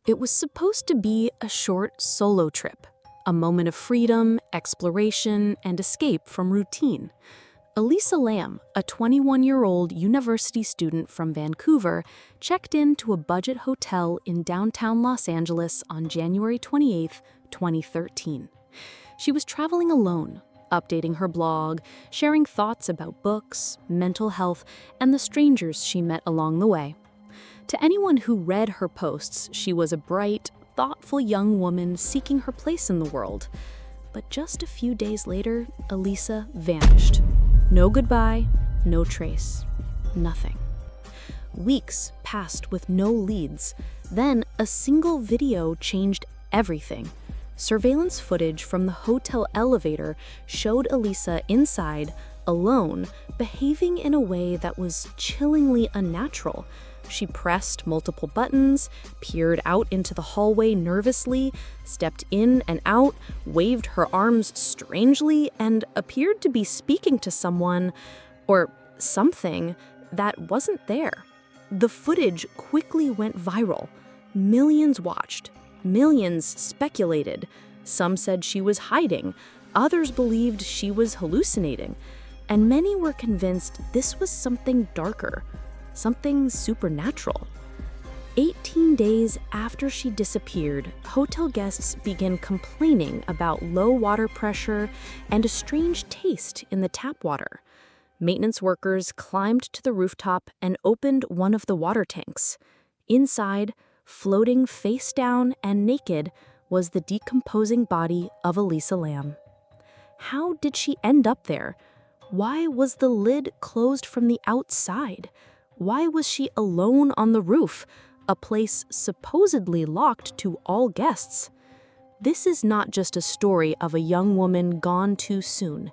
It was supposed to be a short solo trip, a moment of freedom, exploration, and escape from routine. Elisa Lam, a 21-year-old university student from Vancouver, checked into a budget hotel in downtown Los Angeles on January 28, 2013. She was traveling alone, updating her blog, sharing thoughts about books, mental health, and the strangers she met along the way. To anyone who read her posts, she was a bright, thoughtful young woman seeking her place in the world. But just a few days later, Elisa vanished. No goodbye, no trace, nothing. Weeks passed with no leads. Then a single video changed everything. Surveillance footage from the hotel elevator showed Elisa inside, alone, behaving in a way that was chillingly unnatural. She pressed multiple buttons, peered out into the hallway nervously, stepped in and out, waved her arms strangely, and appeared to be speaking to someone, or something, that wasn't there. The footage quickly went viral. Millions watched. Millions speculated. Some said she was hiding. Others believed she was hallucinating. And many were convinced this was something darker. Something supernatural. 18 days after she disappeared, hotel guests began complaining about low water pressure and a strange taste in the tap water. Maintenance workers climbed to the rooftop and opened one of the water tanks. Inside, floating face down and naked, was the decomposing body of Elisa Lam. How did she end up there? Why was the lid closed from the outside? Why was she alone on the roof, a place supposedly locked to all guests? This is not just a story of a young woman gone too soon.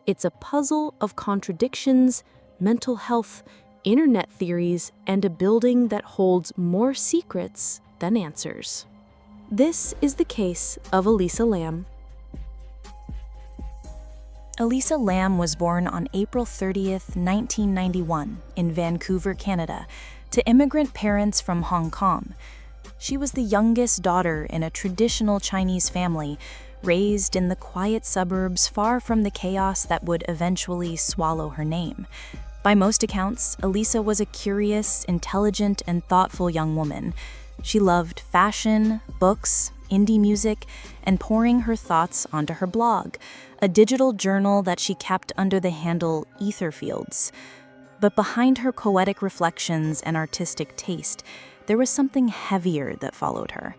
It's a puzzle of contradictions, mental health, internet theories, and a building that holds more secrets than answers. This is the case of Elisa Lam. Elisa Lam was born on April 30th, 1991, in Vancouver, Canada, to immigrant parents from Hong Kong. She was the youngest daughter in a traditional Chinese family, raised in the quiet suburbs far from the chaos that would eventually swallow her name. By most accounts, Elisa was a curious, intelligent, and thoughtful young woman. She loved fashion, books, indie music, and pouring her thoughts onto her blog, a digital journal that she kept under the handle Etherfields. But behind her poetic reflections and artistic taste, there was something heavier that followed her.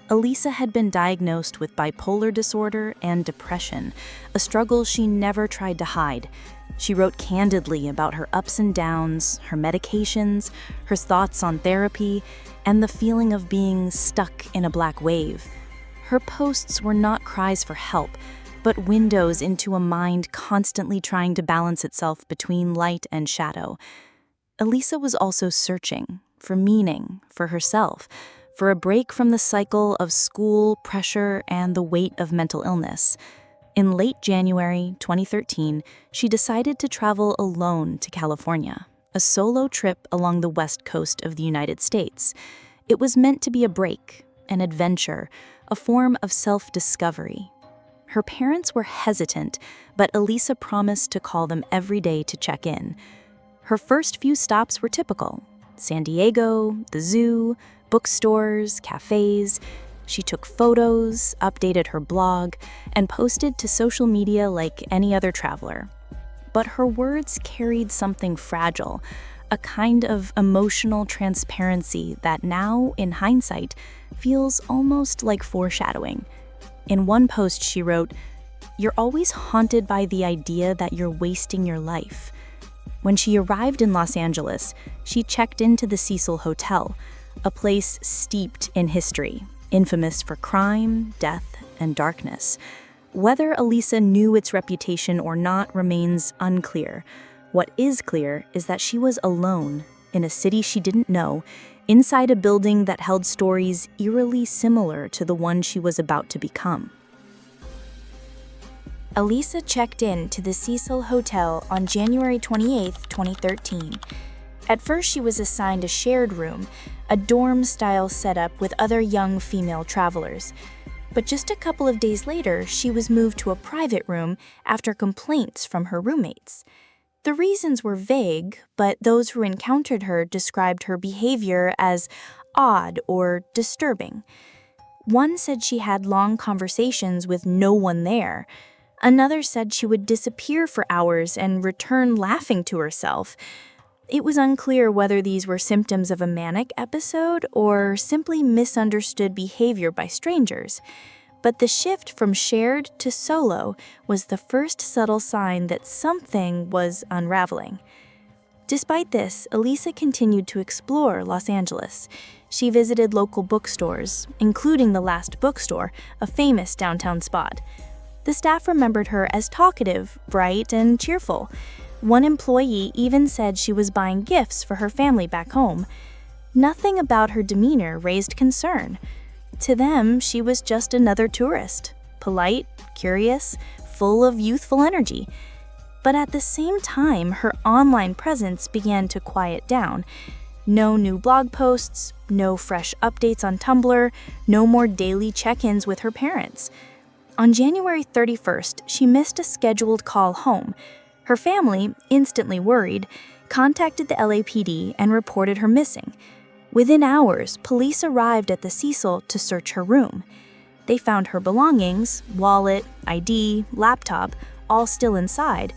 Elisa had been diagnosed with bipolar disorder and depression, a struggle she never tried to hide. She wrote candidly about her ups and downs, her medications, her thoughts on therapy, and the feeling of being stuck in a black wave. Her posts were not cries for help, but windows into a mind constantly trying to balance itself between light and shadow. Elisa was also searching for meaning, for herself, for a break from the cycle of school, pressure, and the weight of mental illness. In late January 2013, she decided to travel alone to California, a solo trip along the west coast of the United States. It was meant to be a break, an adventure, a form of self-discovery. Her parents were hesitant, but Elisa promised to call them every day to check in. Her first few stops were typical: San Diego, the zoo, bookstores, cafes. She took photos, updated her blog, and posted to social media like any other traveler. But her words carried something fragile, a kind of emotional transparency that now, in hindsight, feels almost like foreshadowing. In one post she wrote, "You're always haunted by the idea that you're wasting your life." When she arrived in Los Angeles, she checked into the Cecil Hotel, a place steeped in history, infamous for crime, death, and darkness. Whether Elisa knew its reputation or not remains unclear. What is clear is that she was alone, in a city she didn't know, inside a building that held stories eerily similar to the one she was about to become. Elisa checked in to the Cecil Hotel on January 28, 2013. At first, she was assigned a shared room, a dorm-style setup with other young female travelers. But just a couple of days later, she was moved to a private room after complaints from her roommates. The reasons were vague, but those who encountered her described her behavior as odd or disturbing. One said she had long conversations with no one there. Another said she would disappear for hours and return laughing to herself. It was unclear whether these were symptoms of a manic episode or simply misunderstood behavior by strangers. But the shift from shared to solo was the first subtle sign that something was unraveling. Despite this, Elisa continued to explore Los Angeles. She visited local bookstores, including the Last Bookstore, a famous downtown spot. The staff remembered her as talkative, bright, and cheerful. One employee even said she was buying gifts for her family back home. Nothing about her demeanor raised concern. To them, she was just another tourist, polite, curious, full of youthful energy. But at the same time, her online presence began to quiet down. No new blog posts, no fresh updates on Tumblr, no more daily check-ins with her parents. On January 31st, she missed a scheduled call home. Her family, instantly worried, contacted the LAPD and reported her missing. Within hours, police arrived at the Cecil to search her room. They found her belongings, wallet, ID, laptop, all still inside.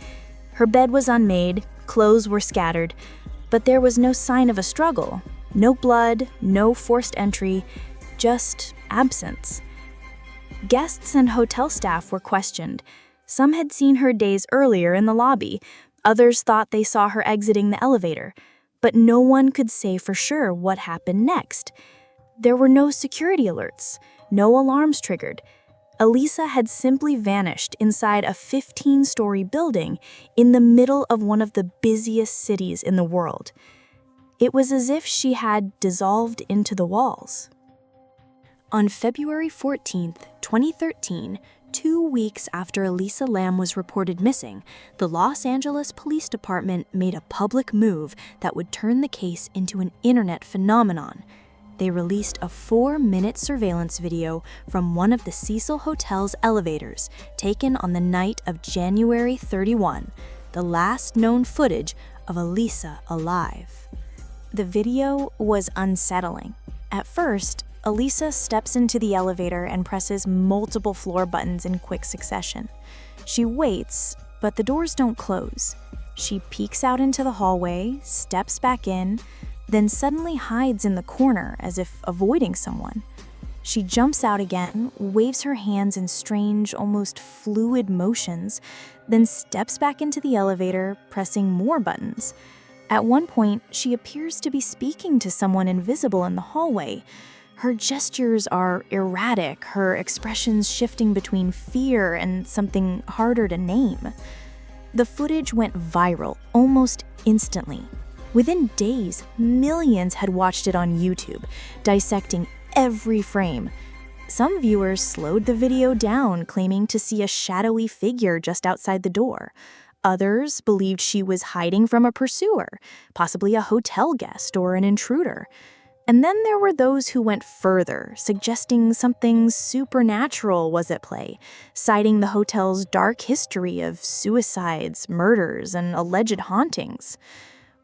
Her bed was unmade, clothes were scattered, but there was no sign of a struggle. No blood, no forced entry, just absence. Guests and hotel staff were questioned. Some had seen her days earlier in the lobby. Others thought they saw her exiting the elevator. But no one could say for sure what happened next. There were no security alerts, no alarms triggered. Elisa had simply vanished inside a 15-story building in the middle of one of the busiest cities in the world. It was as if she had dissolved into the walls. On February 14, 2013, 2 weeks after Elisa Lam was reported missing, the Los Angeles Police Department made a public move that would turn the case into an internet phenomenon. They released a 4-minute surveillance video from one of the Cecil Hotel's elevators, taken on the night of January 31, the last known footage of Elisa alive. The video was unsettling. At first, Elisa steps into the elevator and presses multiple floor buttons in quick succession. She waits, but the doors don't close. She peeks out into the hallway, steps back in, then suddenly hides in the corner as if avoiding someone. She jumps out again, waves her hands in strange, almost fluid motions, then steps back into the elevator, pressing more buttons. At one point, she appears to be speaking to someone invisible in the hallway. Her gestures are erratic, her expressions shifting between fear and something harder to name. The footage went viral almost instantly. Within days, millions had watched it on YouTube, dissecting every frame. Some viewers slowed the video down, claiming to see a shadowy figure just outside the door. Others believed she was hiding from a pursuer, possibly a hotel guest or an intruder. And then there were those who went further, suggesting something supernatural was at play, citing the hotel's dark history of suicides, murders, and alleged hauntings.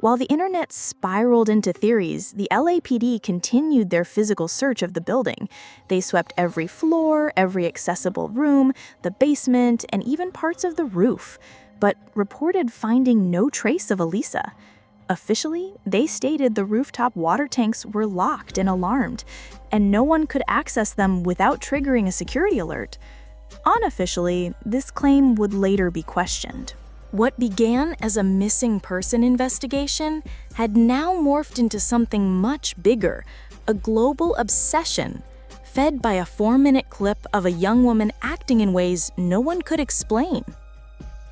While the internet spiraled into theories, the LAPD continued their physical search of the building. They swept every floor, every accessible room, the basement, and even parts of the roof, but reported finding no trace of Elisa. Officially, they stated the rooftop water tanks were locked and alarmed, and no one could access them without triggering a security alert. Unofficially, this claim would later be questioned. What began as a missing person investigation had now morphed into something much bigger, a global obsession, fed by a 4-minute clip of a young woman acting in ways no one could explain.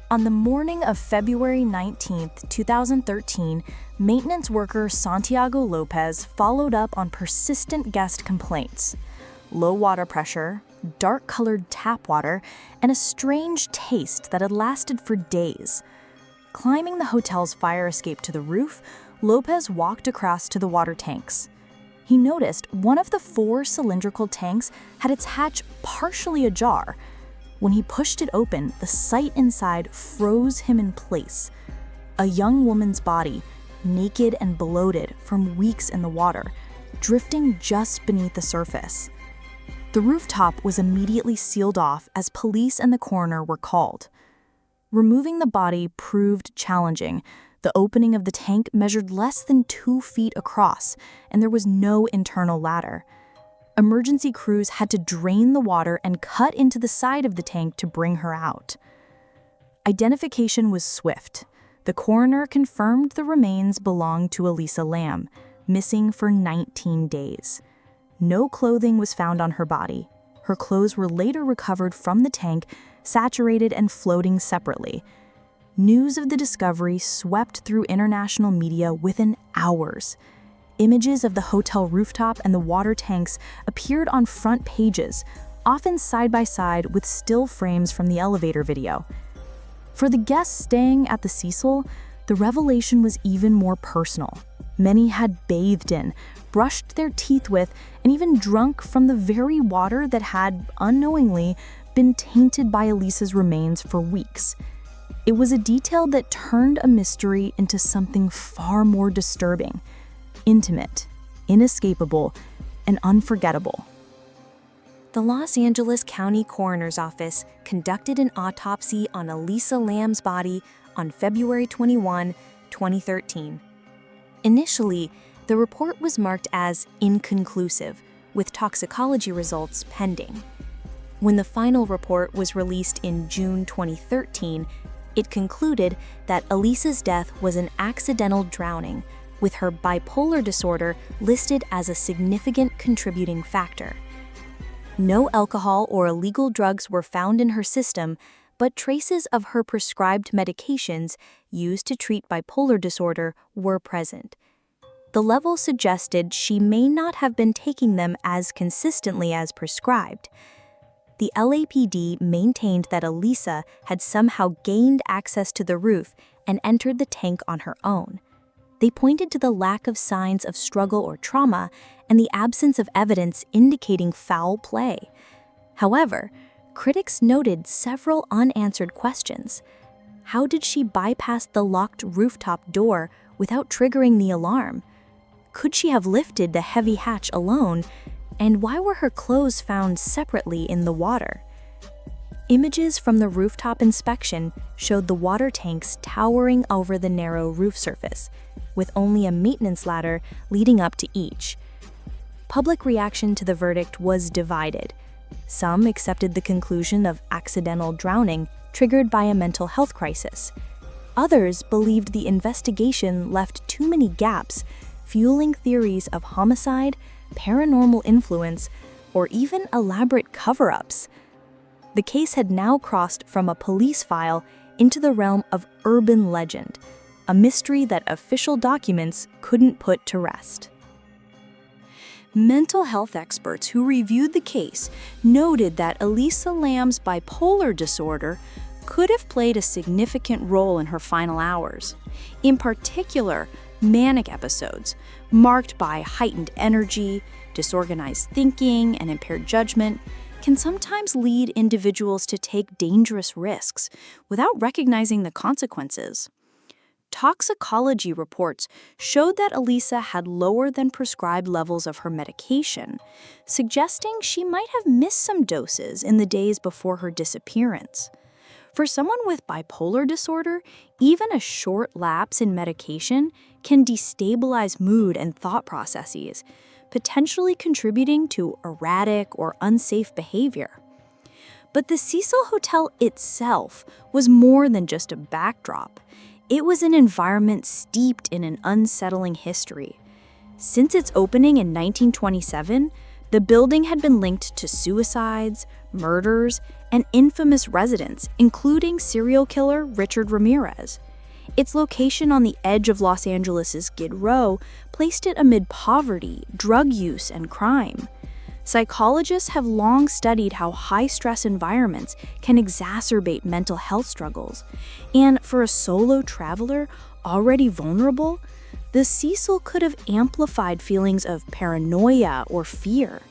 On the morning of February 19, 2013, maintenance worker Santiago Lopez followed up on persistent guest complaints. Low water pressure, dark-colored tap water, and a strange taste that had lasted for days. Climbing the hotel's fire escape to the roof, Lopez walked across to the water tanks. He noticed one of the 4 cylindrical tanks had its hatch partially ajar. When he pushed it open, the sight inside froze him in place. A young woman's body, naked and bloated from weeks in the water, drifting just beneath the surface. The rooftop was immediately sealed off as police and the coroner were called. Removing the body proved challenging. The opening of the tank measured less than 2 feet across, and there was no internal ladder. Emergency crews had to drain the water and cut into the side of the tank to bring her out. Identification was swift. The coroner confirmed the remains belonged to Elisa Lam, missing for 19 days. No clothing was found on her body. Her clothes were later recovered from the tank, saturated and floating separately. News of the discovery swept through international media within hours. Images of the hotel rooftop and the water tanks appeared on front pages, often side by side with still frames from the elevator video. For the guests staying at the Cecil, the revelation was even more personal. Many had bathed in, brushed their teeth with, and even drunk from the very water that had, unknowingly, been tainted by Elisa's remains for weeks. It was a detail that turned a mystery into something far more disturbing, intimate, inescapable, and unforgettable. The Los Angeles County Coroner's Office conducted an autopsy on Elisa Lam's body on February 21, 2013. Initially, the report was marked as inconclusive, with toxicology results pending. When the final report was released in June 2013, it concluded that Elisa's death was an accidental drowning, with her bipolar disorder listed as a significant contributing factor. No alcohol or illegal drugs were found in her system, but traces of her prescribed medications used to treat bipolar disorder were present. The level suggested she may not have been taking them as consistently as prescribed. The LAPD maintained that Elisa had somehow gained access to the roof and entered the tank on her own. They pointed to the lack of signs of struggle or trauma and the absence of evidence indicating foul play. However, critics noted several unanswered questions. How did she bypass the locked rooftop door without triggering the alarm? Could she have lifted the heavy hatch alone? And why were her clothes found separately in the water? Images from the rooftop inspection showed the water tanks towering over the narrow roof surface, with only a maintenance ladder leading up to each. Public reaction to the verdict was divided. Some accepted the conclusion of accidental drowning triggered by a mental health crisis. Others believed the investigation left too many gaps, fueling theories of homicide, paranormal influence, or even elaborate cover-ups. The case had now crossed from a police file into the realm of urban legend, a mystery that official documents couldn't put to rest. Mental health experts who reviewed the case noted that Elisa Lam's bipolar disorder could have played a significant role in her final hours. In particular, manic episodes, marked by heightened energy, disorganized thinking, and impaired judgment, can sometimes lead individuals to take dangerous risks without recognizing the consequences. Toxicology reports showed that Elisa had lower than prescribed levels of her medication, suggesting she might have missed some doses in the days before her disappearance. For someone with bipolar disorder, even a short lapse in medication can destabilize mood and thought processes, potentially contributing to erratic or unsafe behavior. But the Cecil Hotel itself was more than just a backdrop. It was an environment steeped in an unsettling history. Since its opening in 1927, the building had been linked to suicides, murders, and infamous residents, including serial killer Richard Ramirez. Its location on the edge of Los Angeles' Skid Row placed it amid poverty, drug use, and crime. Psychologists have long studied how high-stress environments can exacerbate mental health struggles, and for a solo traveler already vulnerable, the Cecil could have amplified feelings of paranoia or fear.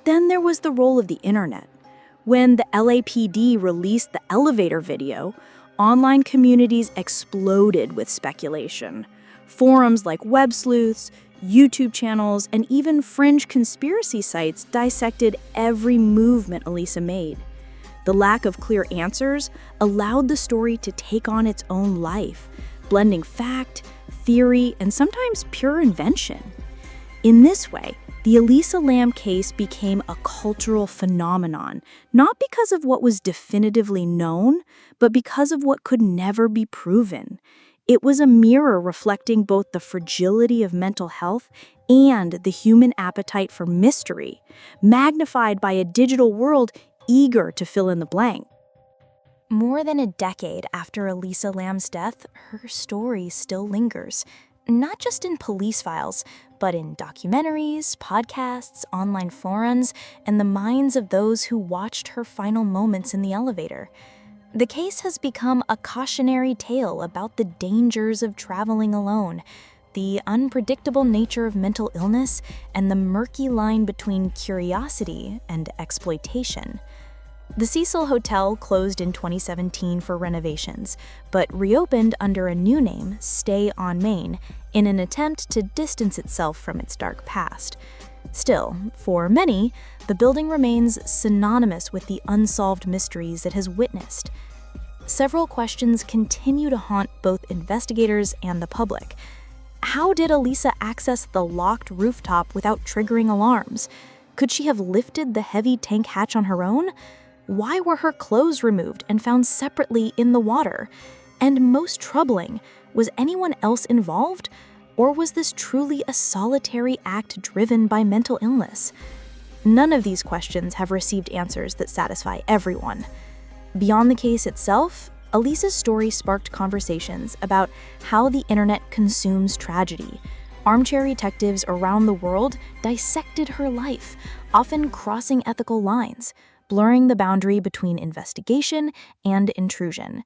Then there was the role of the internet. When the LAPD released the elevator video, online communities exploded with speculation. Forums like Web Sleuths, YouTube channels, and even fringe conspiracy sites dissected every movement Elisa made. The lack of clear answers allowed the story to take on its own life, blending fact, theory, and sometimes pure invention. In this way, the Elisa Lam case became a cultural phenomenon, not because of what was definitively known, but because of what could never be proven. It was a mirror reflecting both the fragility of mental health and the human appetite for mystery, magnified by a digital world eager to fill in the blank. More than a decade after Elisa Lam's death, her story still lingers, not just in police files, but in documentaries, podcasts, online forums, and the minds of those who watched her final moments in the elevator. The case has become a cautionary tale about the dangers of traveling alone, the unpredictable nature of mental illness, and the murky line between curiosity and exploitation. The Cecil Hotel closed in 2017 for renovations, but reopened under a new name, Stay on Main, in an attempt to distance itself from its dark past. Still, for many, the building remains synonymous with the unsolved mysteries it has witnessed. Several questions continue to haunt both investigators and the public. How did Elisa access the locked rooftop without triggering alarms? Could she have lifted the heavy tank hatch on her own? Why were her clothes removed and found separately in the water? And most troubling, was anyone else involved? Or was this truly a solitary act driven by mental illness? None of these questions have received answers that satisfy everyone. Beyond the case itself, Elisa's story sparked conversations about how the internet consumes tragedy. Armchair detectives around the world dissected her life, often crossing ethical lines, blurring the boundary between investigation and intrusion.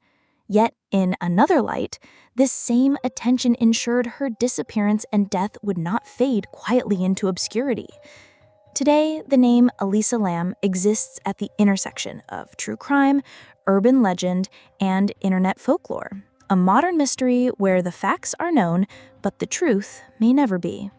Yet, in another light, this same attention ensured her disappearance and death would not fade quietly into obscurity. Today, the name Elisa Lam exists at the intersection of true crime, urban legend, and internet folklore, a modern mystery where the facts are known, but the truth may never be.